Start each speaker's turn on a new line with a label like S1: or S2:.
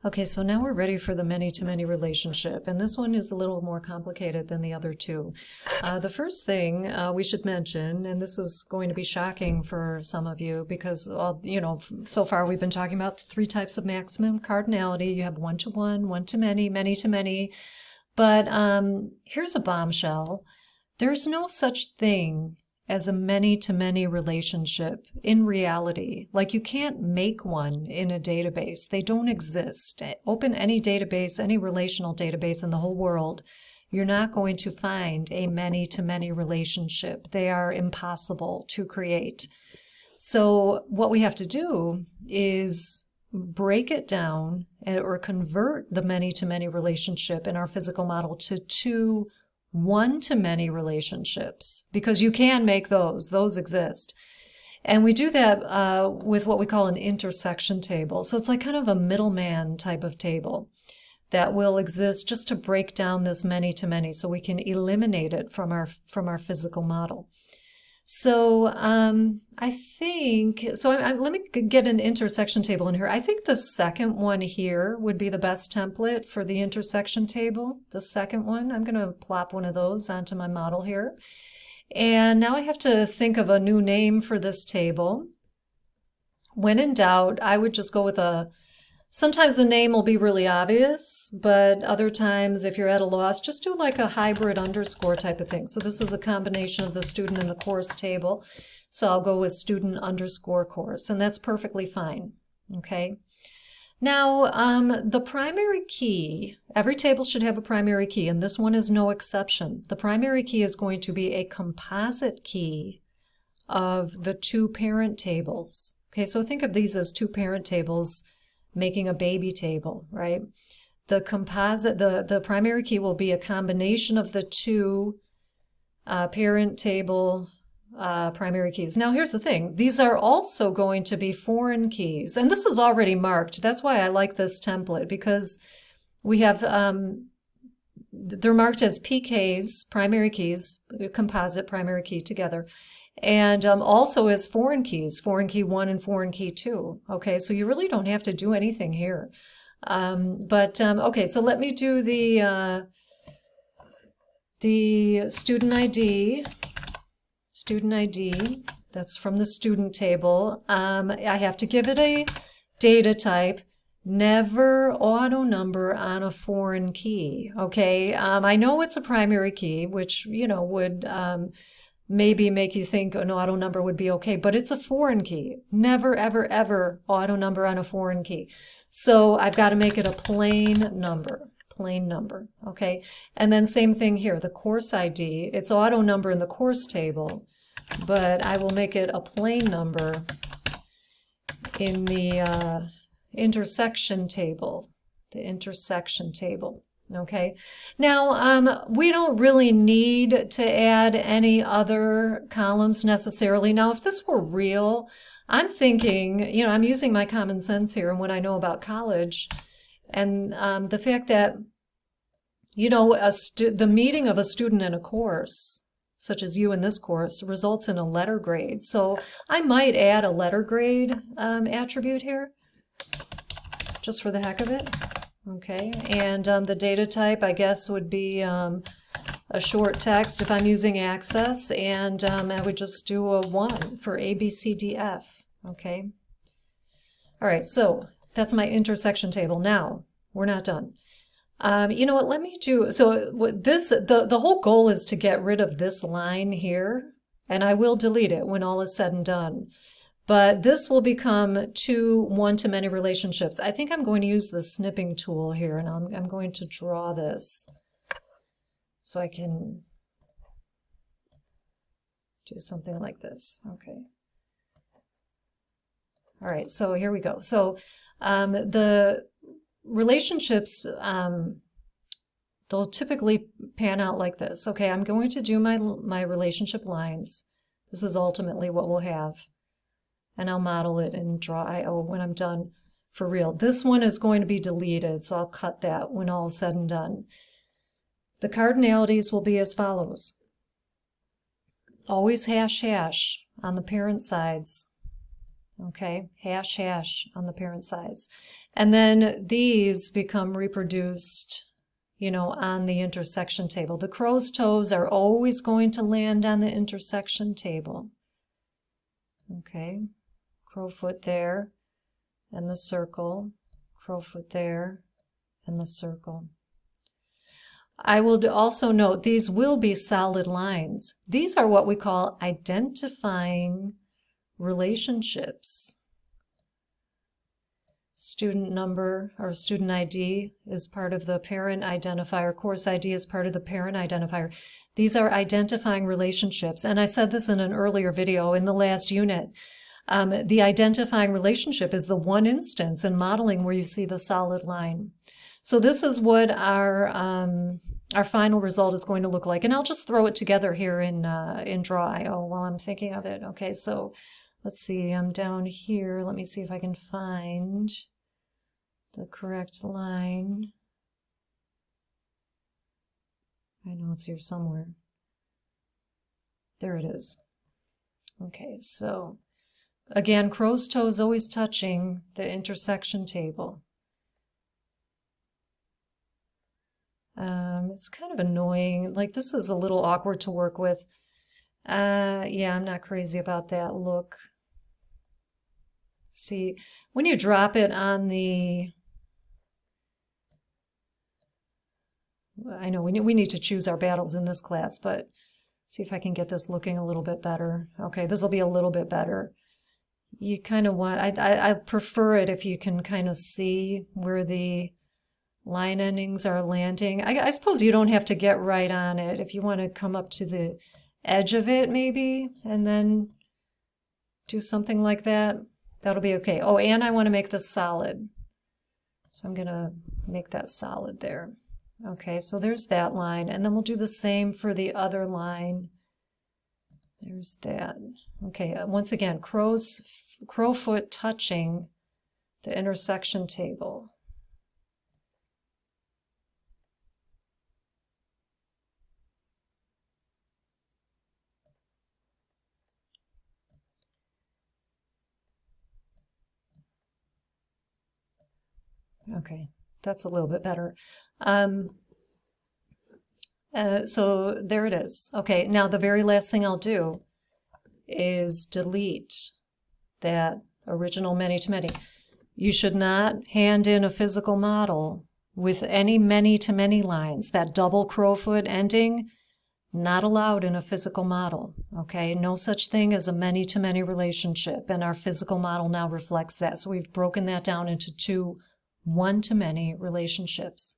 S1: Okay, so now we're ready for the many-to-many relationship, and this one is a little more complicated than the other two. The first thing we should mention, and this is going to be shocking for some of you because, so far we've been talking about the three types of maximum cardinality. You have one-to-one, one-to-many, many-to-many. But here's a bombshell. There's no such thing as a many-to-many relationship in reality. Like, you can't make one in a database. They don't exist. Open any database, any relational database in the whole world, you're not going to find a many-to-many relationship. They are impossible to create. So what we have to do is break it down or convert the many-to-many relationship in our physical model to two one-to-many relationships, because you can make those exist. And we do that with what we call an intersection table. So it's like kind of a middleman type of table that will exist just to break down this many-to-many so we can eliminate it from our physical model. So let me get an intersection table in here. I think the second one here would be the best template for the intersection table. The second one, I'm going to plop one of those onto my model here. And now I have to think of a new name for this table. When in doubt, I would just go with sometimes the name will be really obvious, but other times if you're at a loss, just do like a hybrid underscore type of thing. So this is a combination of the student and the course table. So I'll go with student underscore course, and that's perfectly fine. Okay. Now, the primary key, every table should have a primary key, and this one is no exception. The primary key is going to be a composite key of the two parent tables. Okay, so think of these as two parent tables making a baby table, right? The primary key will be a combination of the two parent table primary keys. Now, here's the thing. These are also going to be foreign keys, and this is already marked. That's why I like this template, because we have, they're marked as PKs, primary keys, composite primary key together, and also as foreign keys, foreign key 1 and foreign key 2. Okay, so you really don't have to do anything here. Okay, so let me do the student ID. Student ID, that's from the student table. I have to give it a data type. Never auto number on a foreign key. Okay, I know it's a primary key, which would maybe make you think an auto number would be okay, but it's a foreign key. Never, ever, ever auto number on a foreign key. So I've got to make it a plain number. Plain number, okay? And then same thing here, the course ID. It's auto number in the course table, but I will make it a plain number in the intersection table. The intersection table. Okay, now we don't really need to add any other columns necessarily. Now, if this were real, I'm thinking, I'm using my common sense here and what I know about college, and the fact that, the meeting of a student in a course, such as you in this course, results in a letter grade. So I might add a letter grade attribute here, just for the heck of it. Okay, and the data type, I guess, would be a short text if I'm using Access, and I would just do a 1 for A, B, C, D, F. Okay. All right, so that's my intersection table. Now, we're not done. You know what, let me do, so the whole goal is to get rid of this line here, and I will delete it when all is said and done. But this will become two one-to-many relationships. I think I'm going to use the snipping tool here, and I'm going to draw this so I can do something like this. Okay. All right, so here we go. So the relationships, they'll typically pan out like this. Okay, I'm going to do my relationship lines. This is ultimately what we'll have. And I'll model it in Draw IO when I'm done for real. This one is going to be deleted, so I'll cut that when all is said and done. The cardinalities will be as follows. Always hash hash on the parent sides. Okay, hash, hash on the parent sides. And then these become reproduced, on the intersection table. The crow's toes are always going to land on the intersection table. Okay, crowfoot there, and the circle, crowfoot there, and the circle. I will also note these will be solid lines. These are what we call identifying relationships. Student number or student ID is part of the parent identifier. Course ID is part of the parent identifier. These are identifying relationships. And I said this in an earlier video in the last unit. The identifying relationship is the one instance in modeling where you see the solid line. So this is what our final result is going to look like. And I'll just throw it together here in Draw.io while I'm thinking of it. Okay, so let's see, I'm down here. Let me see if I can find the correct line. I know it's here somewhere. There it is. Okay, so again, crow's toe is always touching the intersection table. It's kind of annoying. Like, this is a little awkward to work with. Yeah, I'm not crazy about that look. See, when you drop it on the... I know we need to choose our battles in this class, but see if I can get this looking a little bit better. Okay, this will be a little bit better. You kind of want... I prefer it if you can kind of see where the line endings are landing. I suppose you don't have to get right on it. If you want to come up to the edge of it maybe and then do something like that, that'll be okay. Oh, and I want to make this solid. So I'm going to make that solid there. Okay, so there's that line. And then we'll do the same for the other line. There's that. Okay, once again, crowfoot touching the intersection table. Okay, that's a little bit better. So there it is. Okay, now the very last thing I'll do is delete that original many-to-many. You should not hand in a physical model with any many-to-many lines. That double crowfoot ending, not allowed in a physical model. Okay, no such thing as a many-to-many relationship, and our physical model now reflects that. So we've broken that down into two one-to-many relationships.